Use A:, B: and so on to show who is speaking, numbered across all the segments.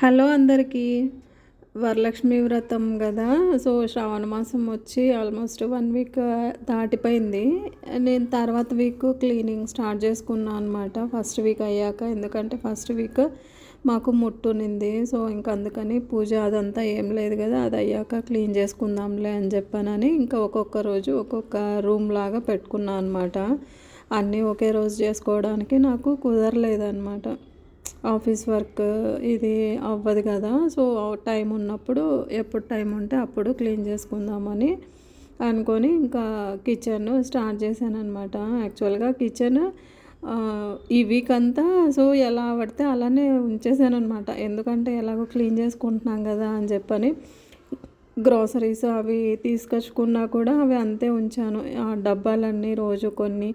A: Hello అందరికీ. వరలక్ష్మి వ్రతం కదా. సో శ్రావణ మాసం వచ్చి ఆల్మోస్ట్ 1 వీక్ దాటిపోయింది. నేను తర్వాత వీక్ క్లీనింగ్ స్టార్ట్ చేసుకున్నాను అనమాట. ఫస్ట్ వీక్ అయ్యాక, ఎందుకంటే ఫస్ట్ వీక్ మాకు ముట్టునింది. సో ఇంకా అందుకని పూజ అదంతా ఏం లేదు కదా, అది అయ్యాక క్లీన్ చేసుకుందాంలే అని చెప్పానని ఇంకా ఒక్కొక్క రోజు ఒక్కొక్క రూమ్ లాగా పెట్టుకున్నాను అనమాట. అన్నీ ఒకే రోజు చేసుకోవడానికి నాకు కుదరలేదన్నమాట. ఆఫీస్ వర్క్ ఇది అవ్వదు కదా. సో టైం ఉన్నప్పుడు, ఎప్పుడు టైం ఉంటే అప్పుడు క్లీన్ చేసుకుందామని అనుకొని ఇంకా కిచెన్ స్టార్ట్ చేశాను అనమాట. యాక్చువల్గా కిచెన్ ఈ వీక్ అంతా సో ఎలా పడితే అలానే ఉంచేసాను అనమాట. ఎందుకంటే ఎలాగో క్లీన్ చేసుకుంటున్నాం కదా అని చెప్పని గ్రాసరీస్ అవి తీసుకొచ్చుకున్నా కూడా అవి అంతే ఉంచాను. ఆ డబ్బాలన్నీ రోజు కొన్ని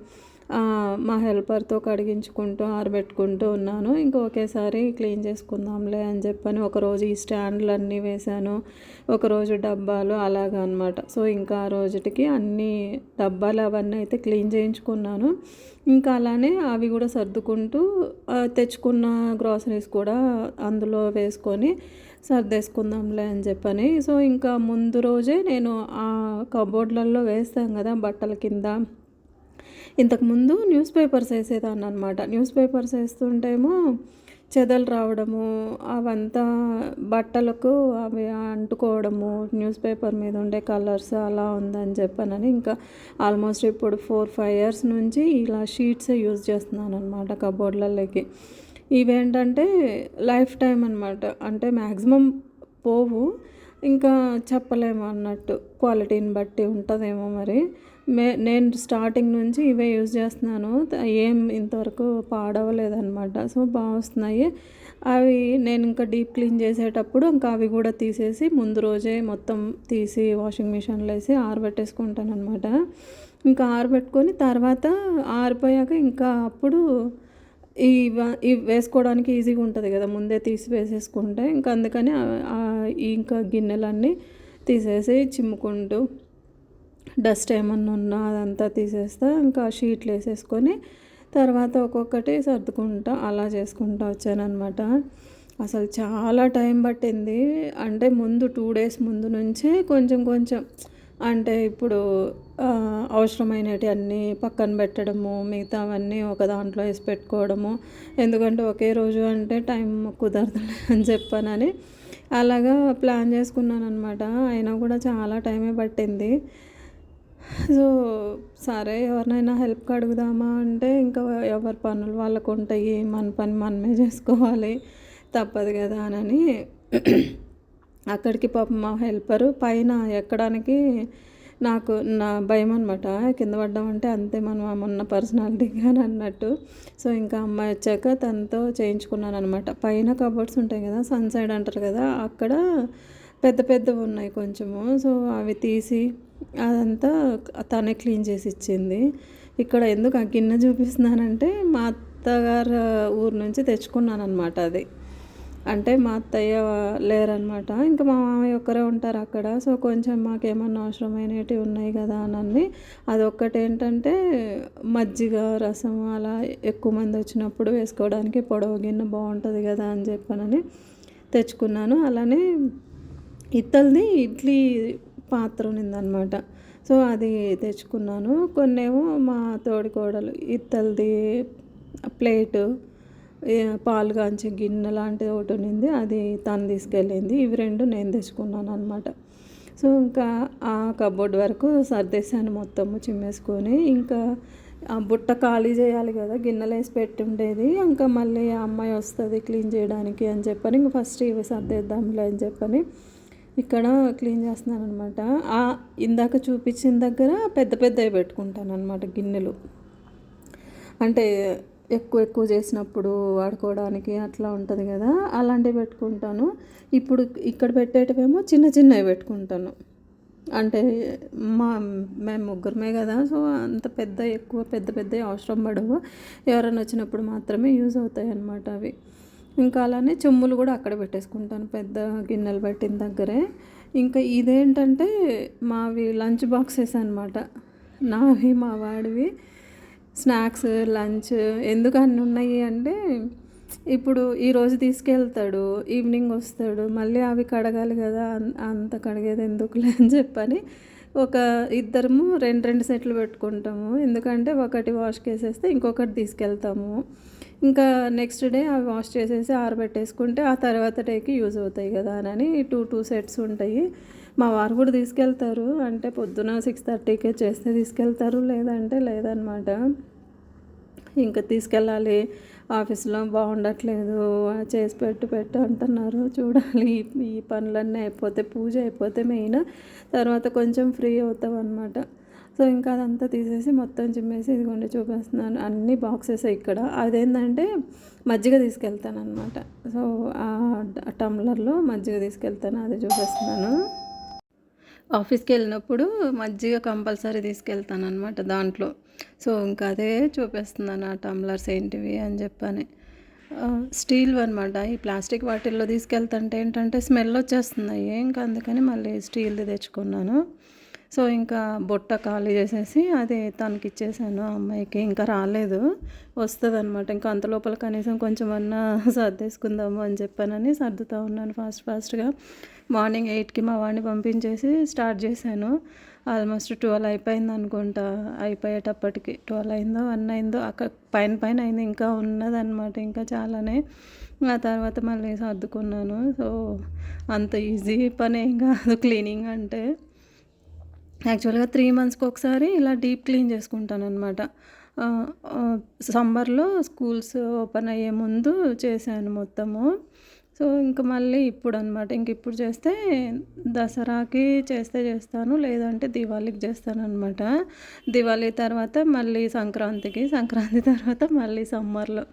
A: మా హెల్పర్తో కడిగించుకుంటూ ఆరబెట్టుకుంటూ ఉన్నాను. ఇంకా ఒకేసారి క్లీన్ చేసుకుందాంలే అని చెప్పని ఒకరోజు ఈ స్టాండ్లు అన్నీ వేశాను, ఒకరోజు డబ్బాలు అలాగా అనమాట. సో ఇంకా ఆ రోజుటికి అన్ని డబ్బాలు అవన్నీ అయితే క్లీన్ చేయించుకున్నాను. ఇంకా అలానే అవి కూడా సర్దుకుంటూ తెచ్చుకున్న గ్రాసరీస్ కూడా అందులో వేసుకొని సర్దేసుకుందాంలే అని చెప్పని. సో ఇంకా ముందు రోజే నేను ఆ కబోర్డ్లలో వేస్తాం కదా బట్టల కింద, ఇంతకుముందు న్యూస్ పేపర్స్ వేసేదాన్ని అనమాట. న్యూస్ పేపర్స్ వేస్తుంటేమో చెదలు రావడము, అవంతా బట్టలకు అవి అంటుకోవడము, న్యూస్ పేపర్ మీద ఉండే కలర్స్ అలా ఉందని చెప్పానని ఇంకా ఆల్మోస్ట్ ఇప్పుడు 4-5 ఇయర్స్ నుంచి ఇలా షీట్సే యూజ్ చేస్తున్నాను అనమాట కబోర్డ్లలోకి. ఇవేంటంటే లైఫ్ టైం అనమాట. అంటే మ్యాక్సిమం పోవు, ఇంకా చెప్పలేము అన్నట్టు, క్వాలిటీని బట్టి ఉంటుందేమో మరి. నేను స్టార్టింగ్ నుంచి ఇవే యూజ్ చేస్తున్నాను, ఏం ఇంతవరకు పాడవలేదన్నమాట. సో బాగా వస్తున్నాయి అవి. నేను ఇంకా డీప్ క్లీన్ చేసేటప్పుడు ఇంకా అవి కూడా తీసేసి ముందు రోజే మొత్తం తీసి వాషింగ్ మిషన్లో వేసి ఆరబెట్టేసుకుంటాను అనమాట. ఇంకా ఆరబెట్టుకొని తర్వాత ఆరిపోయాక ఇంకా అప్పుడు ఇవి వేసుకోవడానికి ఈజీగా ఉంటుంది కదా, ముందే తీసి వేసేసుకుంటే. ఇంకా అందుకని ఇంకా గిన్నెలన్నీ తీసేసి చిమ్ముకుంటూ డస్ట్ ఏమన్నా ఉన్నా అదంతా తీసేస్తా. ఇంకా షీట్లు వేసేసుకొని తర్వాత ఒక్కొక్కటి సర్దుకుంటా అలా చేసుకుంటా వచ్చానమాట. అసలు చాలా టైం పట్టింది. అంటే ముందు 2 days ముందు నుంచే కొంచెం కొంచెం, అంటే ఇప్పుడు అవసరమైనవి అన్నీ పక్కన పెట్టడము, మిగతావన్నీ ఒక దాంట్లో వేసి పెట్టుకోవడము. ఎందుకంటే ఒకే రోజు అంటే టైం కుదరదులే అని చెప్పానని అలాగా ప్లాన్ చేసుకున్నాను అనమాట. అయినా కూడా చాలా టైమే పట్టింది. సో సరే ఎవరినైనా హెల్ప్కి అడుగుదామా అంటే ఇంకా ఎవరి పనులు వాళ్ళకు ఉంటాయి, మన పని మనమే చేసుకోవాలి, తప్పదు కదా అని అక్కడికి పాపం మా హెల్పరు పైన ఎక్కడానికి నాకు నా భయం అనమాట. కింద పడ్డామంటే అంతే, మనం మొన్న పర్సనాలిటీ కానీ అన్నట్టు. సో ఇంకా అమ్మాయి వచ్చాక తనతో చేయించుకున్నాను అనమాట. పైన కబోర్డ్స్ ఉంటాయి కదా, సన్ సైడ్ అంటారు కదా, అక్కడ పెద్ద పెద్దవి ఉన్నాయి కొంచెము. సో అవి తీసి అదంతా తనే క్లీన్ చేసి ఇచ్చింది. ఇక్కడ ఎందుకు ఆ గిన్నె చూపిస్తున్నానంటే మా అత్తగారు ఊరు నుంచి తెచ్చుకున్నాను అనమాట. అది అంటే మా అత్తయ్య లేరనమాట, ఇంకా మా మామయ్య ఒక్కరే ఉంటారు అక్కడ. సో కొంచెం మాకేమన్నా అవసరమైనవి ఉన్నాయి కదా అని అదొక్కటి ఏంటంటే మజ్జిగ రసం అలా ఎక్కువ మంది వచ్చినప్పుడు వేసుకోవడానికి పొడవు గిన్నె బాగుంటుంది కదా అని చెప్పానని తెచ్చుకున్నాను. అలానే ఇత్తలిది ఇడ్లీ పాత్ర ఉన్నిందనమాట. సో అది తెచ్చుకున్నాను. కొన్నేమో మా తోడికోడలు ఇత్తలిది ప్లేటు, పాలు కాంచే గిన్నె లాంటిది ఒకటి ఉన్నింది, అది తను తీసుకెళ్ళింది. ఇవి 2 నేను తెచ్చుకున్నాను అనమాట. సో ఇంకా ఆ కబోర్డ్ వరకు సర్దేశాను మొత్తము చిమ్మేసుకొని. ఇంకా ఆ బుట్ట ఖాళీ చేయాలి కదా, గిన్నెలు వేసి పెట్టి ఉండేది. ఇంకా మళ్ళీ ఆ అమ్మాయి వస్తుంది క్లీన్ చేయడానికి అని చెప్పని ఇంకా ఫస్ట్ ఇవి సర్దేద్దాంలే అని చెప్పని ఇక్కడ క్లీన్ చేస్తున్నాను అనమాట. ఇందాక చూపించిన దగ్గర పెద్ద పెద్దవి పెట్టుకుంటాను అనమాట గిన్నెలు, అంటే ఎక్కువ చేసినప్పుడు వాడుకోవడానికి అట్లా ఉంటుంది కదా, అలాంటివి పెట్టుకుంటాను. ఇప్పుడు ఇక్కడ పెట్టేటివేమో చిన్న చిన్నవి పెట్టుకుంటాను. అంటే మేము ముగ్గురమే కదా, సో అంత ఎక్కువ పెద్ద అవసరం పడవు, ఎవరైనా వచ్చినప్పుడు మాత్రమే యూజ్ అవుతాయి అన్నమాట అవి. ఇంకా అలానే చెమ్ములు కూడా అక్కడ పెట్టేసుకుంటాను పెద్ద గిన్నెలు పెట్టిన దగ్గరే. ఇంకా ఇదేంటంటే మావి లంచ్ బాక్సెస్ అనమాట, నావి మా వాడివి స్నాక్స్ లంచ్. ఎందుకు అన్నీ ఉన్నాయి అంటే ఇప్పుడు ఈరోజు తీసుకెళ్తాడు, ఈవినింగ్ వస్తాడు, మళ్ళీ అవి కడగాలి కదా! అంత కడిగేది ఎందుకులే అని చెప్పని ఒక ఇద్దరము 2 సెట్లు పెట్టుకుంటాము. ఎందుకంటే ఒకటి వాష్‌కేసేస్తే ఇంకొకటి తీసుకెళ్తాము. ఇంకా నెక్స్ట్ డే అవి వాష్ చేసేసి ఆరబెట్టేసుకుంటే ఆ తర్వాత డేకి యూజ్ అవుతాయి కదా! అని 2 సెట్స్ ఉంటాయి. మా వారు కూడా తీసుకెళ్తారు. అంటే పొద్దున 6:30కే చేస్తే తీసుకెళ్తారు. లేదంటే లేదనమాట. ఇంకా తీసుకెళ్ళాలి, ఆఫీస్‌లో బాగుండట్లేదు, చేసి పెట్టు అంటున్నారు. చూడాలి, ఈ పనులన్నీ అయిపోతే, పూజ అయిపోతే మెయిన్, తర్వాత కొంచెం ఫ్రీ అవుతామన్నమాట. సో ఇంకా అదంతా తీసేసి మొత్తం చిమ్మేసి ఇదిగోండి చూపిస్తున్నాను. అన్ని బాక్సెసే ఇక్కడ. అదేంటంటే మజ్జిగ తీసుకెళ్తానన్నమాట. సో ఆ టంబ్లర్‌లో మజ్జిగ తీసుకెళ్తాను, అది చూపిస్తున్నాను. ఆఫీస్‌కెళ్ళినప్పుడు మజ్జిగ కంపల్సరీ తీసుకెళ్తాననమాట దాంట్లో. సో ఇంకా అదే చూపిస్తున్నాను ఆ టంబ్లర్స్ ఏంటివి అని చెప్పని. స్టీల్‌వనమాట. ఈ ప్లాస్టిక్ వాటిల్లో తీసుకెళ్తుంటే ఏంటంటే స్మెల్ వచ్చేస్తున్నాయి. ఇంకా అందుకని మళ్ళీ స్టీల్‌ది తెచ్చుకున్నాను. సో ఇంకా బుట్ట ఖాళీ చేసేసి అది తనకిచ్చేసాను ఆ అమ్మాయికి. ఇంకా రాలేదు, వస్తదనమాట. ఇంకా అంతలోపల కనీసం కొంచెమన్నా సర్దేసుకుందాము అని చెప్పానని సర్దుతా ఉన్నాను ఫాస్ట్‌గా. మార్నింగ్ 8కి మా వాడిని పంపించేసి స్టార్ట్ చేశాను. ఆల్మోస్ట్ 12 అయిపోయిందనుకుంటా. అయిపోయేటప్పటికి 12 అయిందో 1 అయిందో పైన అయింది. ఇంకా ఉన్నదనమాట, ఇంకా చాలానే. ఆ తర్వాత మళ్ళీ సర్దుకున్నాను. సో అంత ఈజీ పనేం కాదు క్లీనింగ్ అంటే. యాక్చువల్‌గా 3 మంత్స్‌కి ఒకసారి ఇలా డీప్ క్లీన్ చేసుకుంటాననమాట. సమ్మర్‌లో స్కూల్స్ ఓపెన్ అయ్యే ముందు చేశాను మొత్తము. సో ఇంక మళ్ళీ ఇప్పుడనమాట. ఇప్పుడు చేస్తే దసరాకి చేస్తే చేస్తాను, లేదంటే దీవాళికి చేస్తాననమాట. దీవాళి తర్వాత మళ్ళీ సంక్రాంతి తర్వాత మళ్ళీ సమ్మర్‌లో.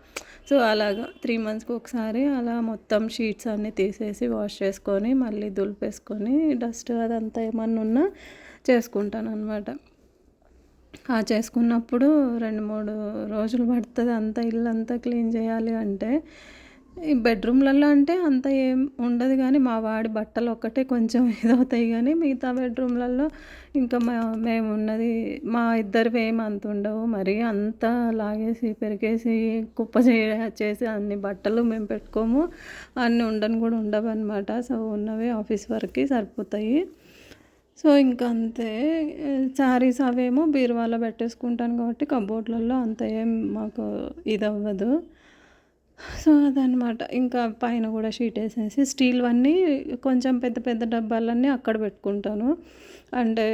A: సో అలాగా 3 మంత్స్‌కి ఒకసారి అలా మొత్తం షీట్స్ అన్నీ తీసేసి వాష్ చేసుకొని మళ్ళీ దులిపేసుకొని డస్ట్ అదంతా ఏమన్నా ఉన్నా చేసుకుంటాననమాట. చేసుకున్నప్పుడు 2, 3 రోజులు పడుతుంది అంతా ఇల్లంతా క్లీన్ చేయాలి అంటే. ఈ బెడ్రూమ్‌లలో అంటే అంత ఏం ఉండదు గానీ, మా వాడి బట్టలు ఒక్కటే కొంచెం ఇదవుతాయి గానీ, మిగతా బెడ్రూమ్‌లలో ఇంకా మేమున్నది మా ఇద్దరివి ఏమి అంత ఉండవు. మరీ అంత లాగేసి, పెరిగేసి, కుప్ప చేసి అన్ని బట్టలు మేము పెట్టుకోము. అన్నీ ఉండను కూడా ఉండవన్నమాట. సో ఉన్నవే ఆఫీస్ వరకి సరిపోతాయి. సో ఇంక అంతే. శారీస్ అవేమో బీరువాలో పెట్టేసుకుంటాను కాబట్టి కబోర్డ్‌లలో అంత ఏం మాకు ఇదవ్వదు. సో అదనమాట. ఇంకా పైన కూడా షీటేసేసి స్టీల్‌వన్నీ కొంచెం పెద్ద పెద్ద డబ్బాలన్నీ అక్కడ పెట్టుకుంటాను. అంటే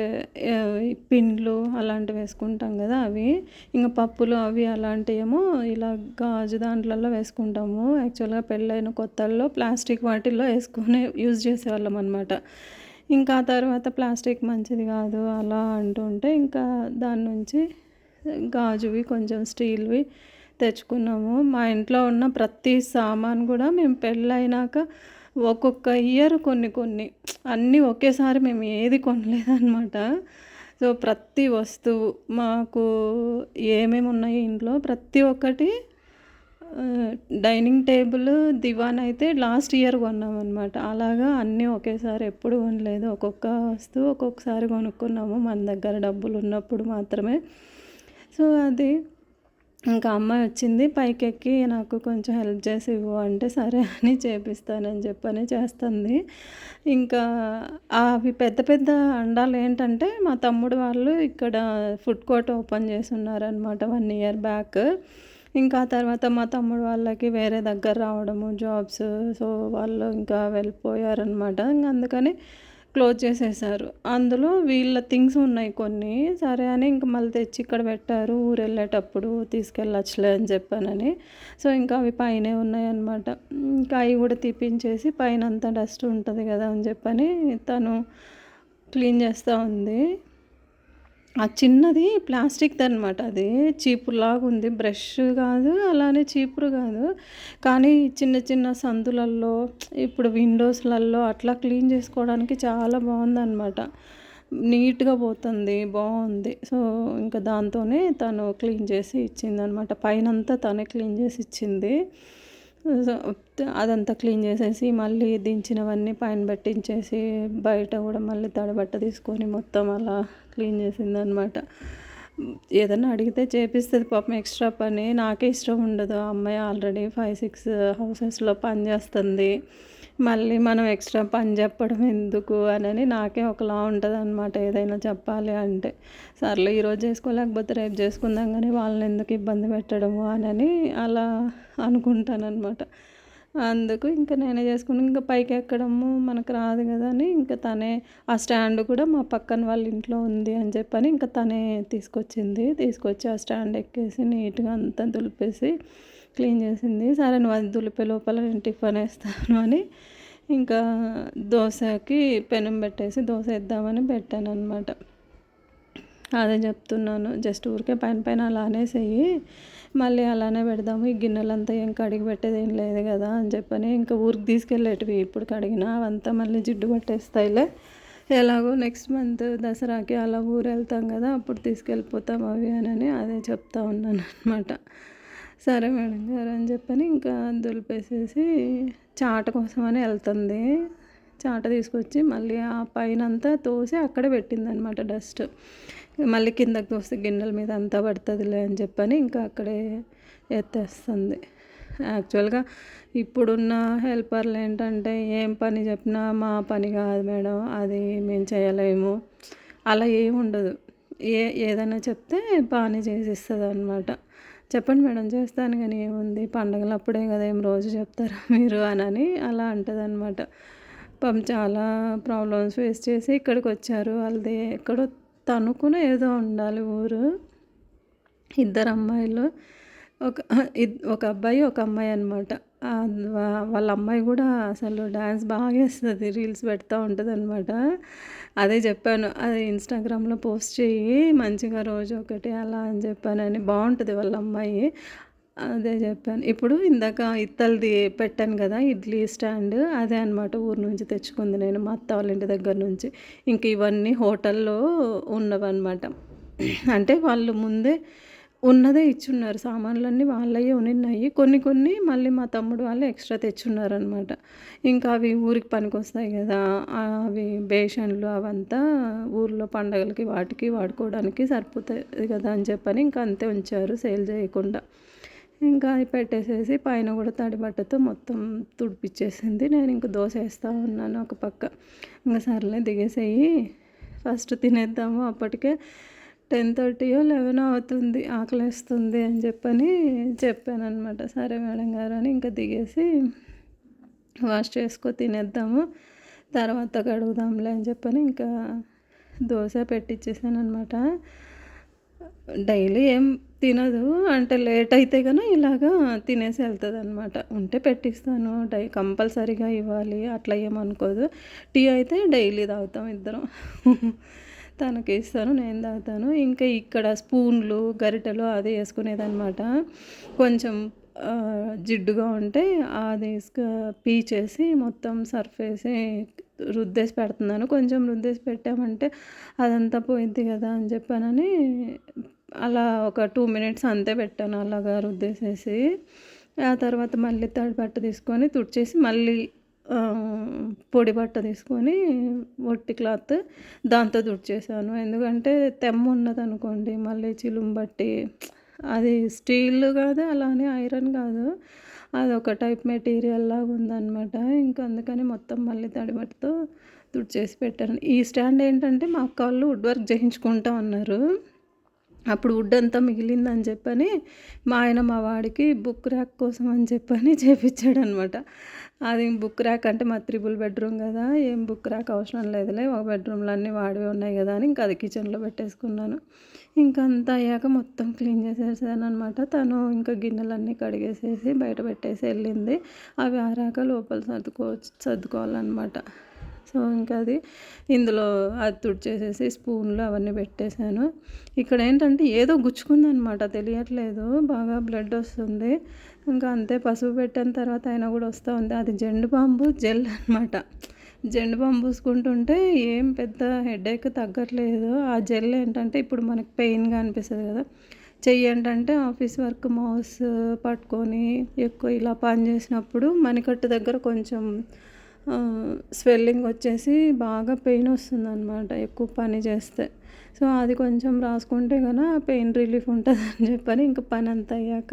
A: ఈ పిండ్లు అలాంటివి వేసుకుంటాం కదా అవి. ఇంక పప్పులు అవి అలాంటియేమో ఇలా గాజు దాంట్లల్లో వేసుకుంటాము. యాక్చువల్‌గా పెళ్ళైన కొత్తల్లో ప్లాస్టిక్ వాటిల్లో యూజ్ చేసేవాళ్ళం అనమాట. ఇంకా ఆ తర్వాత ప్లాస్టిక్ మంచిది కాదు అలా అంటుంటే ఇంకా దాని నుంచి గాజువి కొంచెం స్టీల్‌వి తెచ్చుకున్నాము. మా ఇంట్లో ఉన్న ప్రతి సామాను కూడా మేము పెళ్ళైనాక ఒక్కొక్క ఇయర్ కొన్ని అన్నీ ఒకేసారి మేము ఏది కొనలేదనమాట. సో ప్రతి వస్తువు మాకు ఏమేమి ఉన్నాయి ఇంట్లో ప్రతి ఒక్కటి, డైనింగ్ టేబుల్, దివాన్ అయితే లాస్ట్ ఇయర్ కొన్నామన్నమాట. అలాగా అన్నీ ఒకేసారి ఎప్పుడు కొనలేదు. ఒక్కొక్క వస్తువు ఒక్కొక్కసారి కొనుక్కున్నాము మన దగ్గర డబ్బులు ఉన్నప్పుడు మాత్రమే. సో అది ఇంకా అమ్మాయి వచ్చింది పైకెక్కి నాకు కొంచెం హెల్ప్ చేసి ఇవ్వు అంటే సరే అని చేపిస్తానని చెప్పని చేస్తుంది. ఇంకా అవి పెద్ద పెద్ద అండాలు ఏంటంటే మా తమ్ముడు వాళ్ళు ఇక్కడ ఫుడ్ కోర్ట్ ఓపెన్ చేసి ఉన్నారనమాట 1 ఇయర్ బ్యాక్. ఇంకా ఆ తర్వాత మా తమ్ముడు వాళ్ళకి వేరే దగ్గర రావడము జాబ్స్. సో వాళ్ళు ఇంకా వెళ్ళిపోయారనమాట. ఇంక అందుకని క్లోజ్ చేసేసారు. అందులో వీళ్ళ థింగ్స్ ఉన్నాయి కొన్ని. సరే అని ఇంక మళ్ళీ తెచ్చి ఇక్కడ పెట్టారు. ఊరెళ్ళేటప్పుడు తీసుకెళ్ళొచ్చులే అని చెప్పానని. సో ఇంకా అవి పైనే ఉన్నాయన్నమాట. ఇంకా అవి కూడా తీపించేసి పైనంతా డస్ట్ ఉంటుంది కదా అని చెప్పని తను క్లీన్ చేస్తూ ఉంది. ఆ చిన్నది ప్లాస్టిక్‌దనమాట అది. చీపురులాగా ఉంది. బ్రష్ కాదు, అలానే చీపురు కాదు. కానీ చిన్న చిన్న సందులల్లో, ఇప్పుడు విండోస్‌లల్లో అట్లా క్లీన్ చేసుకోవడానికి చాలా బావుందనమాట. నీట్‌గా పోతుంది. బావుంది. సో, ఇంకా దాంతోనే తను క్లీన్ చేసి ఇచ్చిందనమాట. పైనంతా తనే క్లీన్ చేసి ఇచ్చింది. సో, అదంతా క్లీన్ చేసేసి మళ్ళీ దించినవన్నీ పైన పెట్టించేసి బయట కూడా మళ్ళీ తడి బట్ట తీసుకొని మొత్తం అలా క్లీన్ చేసిందనమాట. ఏదన్నా అడిగితే చేపిస్తది పాపం ఎక్స్ట్రా పని. నాకే ఇష్టం ఉండదు. ఆ అమ్మాయి ఆల్రెడీ 5, 6 హౌసెస్‌లో పని చేస్తుంది. మళ్ళీ మనం ఎక్స్ట్రా పని చెప్పడం ఎందుకు అనని నాకే ఒకలా ఉంటదనమాట ఏదైనా చెప్పాలి అంటే. సర్లే ఈరోజు చేసుకోలేకపోతే రేపు చేసుకుందాం గానీ వాళ్ళని ఎందుకు ఇబ్బంది పెట్టడము అనని అలా అనుకుంటాననమాట. అందుకు ఇంక నేనే చేసుకుని ఇంక పైకెక్కడము మనకు రాదు గదా అని ఇంక తనే ఆ స్టాండ్ కూడా మా పక్కన వాళ్ళ ఇంట్లో ఉంది అని చెప్పని ఇంక తనే తీసుకొచ్చింది. తీసుకొచ్చి ఆ స్టాండ్ ఎక్కేసి నీట్‌గా అంతా దులిపేసి క్లీన్ చేసింది. సరే నువ్వు అది దులిపే లోపల నేను టిఫిన్ ఏస్తాను అని ఇంకా దోసకి పెనం పెట్టేసి దోస ఏద్దామని పెట్టాననమాట. అదే చెప్తున్నాను. జస్ట్ ఊరికే పైన పైన అలా అనేసేయి. మళ్ళీ అలానే పెడదాము. ఈ గిన్నెలంతా ఏం కడిగి పెట్టేదేం లేదు కదా అని చెప్పని ఇంకా ఊరికి తీసుకెళ్ళేటివి ఇప్పుడు కడిగినా అవంతా మళ్ళీ జిడ్డు పట్టేస్తాయిలే. ఎలాగో నెక్స్ట్ మంత్ దసరాకి అలా ఊరెళ్తాం కదా అప్పుడు తీసుకెళ్ళిపోతాం అవి అని అదే చెప్తా ఉన్నాననమాట. సరే మేడం గారు అని చెప్పని ఇంకా దులిపేసేసి చాట కోసమని వెళ్తుంది. చాట తీసుకొచ్చి మళ్ళీ ఆ పైనంతా తోసి అక్కడే పెట్టిందనమాట డస్ట్. మళ్ళీ కిందకి తోస్తే గిన్నెల మీద అంతా పడుతుందిలే అని చెప్పని ఇంకా అక్కడే ఎత్తేస్తుంది. యాక్చువల్‌గా ఇప్పుడున్న హెల్పర్లు ఏంటంటే ఏం పని చెప్పినా మా పని కాదు మేడం అది మేము చేయలేము అలా ఏమి ఉండదు. ఏదైనా చెప్తే బాగానే చేసిస్తదనమాట. చెప్పండి మేడం చేస్తాను కానీ ఏముంది పండగలప్పుడే కదా ఏం రోజు చెప్తారా మీరు అనని అలా అంటదనమాట. పాపం చాలా ప్రాబ్లమ్స్ ఫేస్ చేసి ఇక్కడికొచ్చారు. వాళ్ళది ఎక్కడో తణుకునో ఏదో ఉండాలి ఊరు. ఇద్దరు అమ్మాయిలు ఒక అబ్బాయి, ఒక అమ్మాయి అనమాట. వాళ్ళ అమ్మాయి కూడా అసలు డాన్స్ బాగా ఏస్తది. రీల్స్ పెడతా ఉంటదనమాట. అదే చెప్పాను. అది ఇన్‌స్టాగ్రామ్‌లో పోస్ట్ చెయ్యి మంచిగా రోజు ఒకటి అలా అని చెప్పానని. బావుంటది వాళ్ళ అమ్మాయి. అదే చెప్పాను. ఇప్పుడు ఇందాక ఇత్తలిది పెట్టాను కదా! ఇడ్లీ స్టాండ్ అదే అనమాట ఊరు నుంచి తెచ్చుకుంది నేను మా అత్త వాళ్ళ ఇంటి దగ్గర నుంచి. ఇంక ఇవన్నీ హోటల్‌లో ఉన్నవన్నమాట. అంటే వాళ్ళు ముందే ఉన్నదే ఇచ్చున్నారు. సామాన్లన్నీ వాళ్ళయ్యే ఉన్నిన్నాయి. కొన్ని కొన్ని మళ్ళీ మా తమ్ముడు వాళ్ళు ఎక్స్‌ట్రా తెచ్చున్నారనమాట. ఇంకా అవి ఊరికి పనికొస్తాయి గదా! అవి బేషన్లు అవంతా ఊర్లో పండగలకి వాటికి వాడుకోవడానికి సరిపోతాయి గదా అని చెప్పని ఇంక అంతే ఉంచారు సేల్ చేయకుండా. ఇంకా అవి పెట్టేసేసి పైన కూడా తడి బట్టతో మొత్తం తుడిపిచ్చేసింది. నేను ఇంక దోస ఏస్తా ఉన్నాను ఒక పక్క. ఇంక సర్లే దిగేసేయి ఫస్ట్ తినేద్దాము అప్పటికే 10:30 11 అవుతుంది ఆకలేస్తుంది అని చెప్పని చెప్పాననమాట. సరే మేడం గారు అని ఇంకా దిగేసి వాష్ చేసుకో తినేద్దాము తర్వాత కడుగుదాంలే అని చెప్పని ఇంకా దోస పెట్టిచ్చేసాననమాట. డైలీ ఏం తినదు అంటే లేట్ అయితే కనుక ఇలాగా తినేసి వెళ్తుందనమాట. ఉంటే పెట్టిస్తాను కంపల్సరీగా ఇవ్వాలి అట్లా ఏమనుకోదు. టీ అయితే డైలీ తాగుతాం ఇద్దరం. తనకి ఇస్తాను నేను తాగుతాను. ఇంకా ఇక్కడ స్పూన్లు గరిటెలు అది వేసుకునేదనమాట. కొంచెం జిడ్డుగా ఉంటే అది పీచేసి మొత్తం సర్ఫ్ వేసి రుద్దేసి పెడుతున్నాను. కొంచెం రుద్దేసి పెట్టామంటే అదంతా పోయిద్ది కదా అని చెప్పానని అలా ఒక 2 మినిట్స్ అంతే పెట్టాను అలాగా రుద్దేసేసి. ఆ తర్వాత మళ్ళీ తడి బట్ట తీసుకొని తుడిచేసి మళ్ళీ పొడి బట్ట తీసుకొని ఒట్టి క్లాత్ దాంతో తుడిచేసాను. ఎందుకంటే తెమ్మ ఉన్నదనుకోండి మళ్ళీ చిలుము బట్టి అది స్టీల్ కాదు అలానే ఐరన్ కాదు. అదొక టైప్ మెటీరియల్ లాగా ఉందనమాట. ఇంకా అందుకని మొత్తం మళ్ళీ తడి బట్టతో తుడిచేసి పెట్టాను. ఈ స్టాండ్ ఏంటంటే మా అక్క వాళ్ళు వుడ్ వర్క్ చేయించుకుంటా అన్నారు. అప్పుడు వుడ్ అంతా మిగిలిందని చెప్పని మా ఆయన మా వాడికి బుక్ ర్యాక్ కోసం అని చెప్పని చేపించాడనమాట. అది బుక్ ర్యాక్ అంటే మా త్రిబుల్ బెడ్రూమ్ కదా ఏం బుక్ ర్యాక్ అవసరం లేదులే ఒక బెడ్రూమ్లో అన్నీ వాడివి ఉన్నాయి కదా అని ఇంకా అది కిచెన్లో పెట్టేసుకున్నాను. ఇంకా అంతా అయ్యాక మొత్తం క్లీన్ చేసేసాను అనమాట. తను ఇంకా గిన్నెలన్నీ కడిగేసేసి బయట పెట్టేసి వెళ్ళింది. అవి ఆరాక లోపల సర్దుకోవాలన్నమాట. సో ఇంకా అది ఇందులో అది తుడిచేసేసి స్పూన్లు అవన్నీ పెట్టేశాను. ఇక్కడ ఏంటంటే ఏదో గుచ్చుకుందనమాట తెలియట్లేదు. బాగా బ్లడ్ వస్తుంది. ఇంకా అంతే పసుపు పెట్టిన తర్వాత అయినా కూడా వస్తూ ఉంది. అది జెండు బాంబు జెల్ అనమాట. జెండు బాంబు పూసుకుంటుంటే ఏం పెద్ద హెడేక్ తగ్గట్లేదు. ఆ జెల్ ఏంటంటే ఇప్పుడు మనకి పెయిన్గా అనిపిస్తుంది కదా చెయ్యి ఏంటంటే ఆఫీస్ వర్క్ మౌస్ పట్టుకొని ఎక్కువ ఇలా పని చేసినప్పుడు మణికట్టు దగ్గర కొంచెం స్వెల్లింగ్ వచ్చేసి బాగా పెయిన్ వస్తుందన్నమాట ఎక్కువ పని చేస్తే. సో, అది కొంచెం రాసుకుంటే పెయిన్ రిలీఫ్ ఉంటదని చెప్పని ఇంక పనంతా అయ్యాక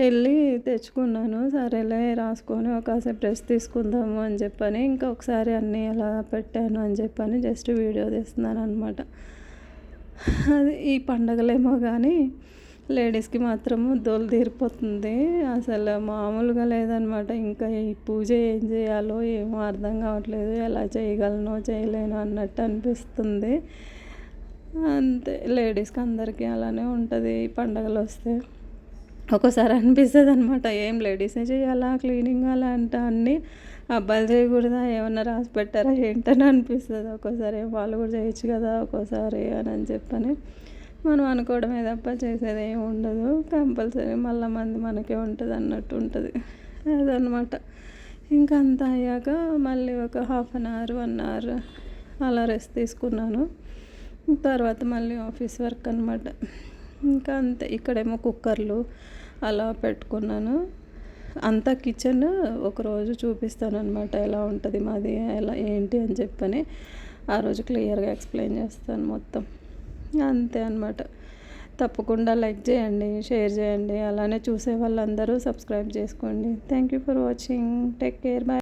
A: ఎళ్ళి తెచ్చుకున్నాను. సరేలే రాసుకొని కాసేపు రెస్ట్ తీసుకుందాము అని చెప్పని ఇంకా ఒకసారి అన్నీ ఎలా పెట్టాను అని చెప్పని జస్ట్ వీడియో తీస్తున్నాననమాట. అది ఈ పండగలేమో గానీ లేడీస్‌కి మాత్రము దోల తీరిపోతుంది. అసలు మామూలుగా లేదనమాట. ఇంకా ఈ పూజ ఏం చేయాలో ఏమో అర్థం కావట్లేదు. ఎలా చేయగలనో, చేయలేనో అన్నట్టు అనిపిస్తుంది. అంతే లేడీస్‌కి అందరికీ అలానే ఉంటది ఈ పండగలొస్తే. ఒక్కోసారి అనిపిస్తదనమాట ఏం లేడీసే చేయాలా క్లీనింగ్ అలాంటివన్నీ అబ్బాయిలు చేయకూడదా? ఏమన్నా రాసి పెట్టారా ఏంటని అనిపిస్తది. ఒక్కోసారి వాళ్ళు కూడా చేయొచ్చు కదా! ఒక్కోసారి అని చెప్పని మనం అనుకోవడమే తప్ప చేసేదేమి ఉండదు. కంపల్సరీ మళ్ళా మంది మనకే ఉంటది అన్నట్టు ఉంటది. అదనమాట. ఇంకా అంతా అయ్యాక మళ్ళీ ఒక హాఫ్ అన్ అవర్, 1 అవర్ అలా రెస్ట్ తీసుకున్నాను. తర్వాత మళ్ళీ ఆఫీస్ వర్క్ అనమాట. ఇంకా అంతే. ఇక్కడేమో కుక్కర్లు అలా పెట్టుకున్నాను. అంతా కిచెన్ ఒకరోజు చూపిస్తాననమాట. ఎలా ఉంటది మాది, ఎలా ఏంటి అని చెప్పని ఆ రోజు క్లియర్‌గా ఎక్స్‌ప్లెయిన్ చేస్తాను మొత్తం. అంతే అనమాట. తప్పకుండా లైక్ చేయండి, షేర్ చేయండి. అలానే చూసే వాళ్ళందరూ సబ్స్క్రైబ్ చేసుకోండి. Thank you for watching. Take care. Bye.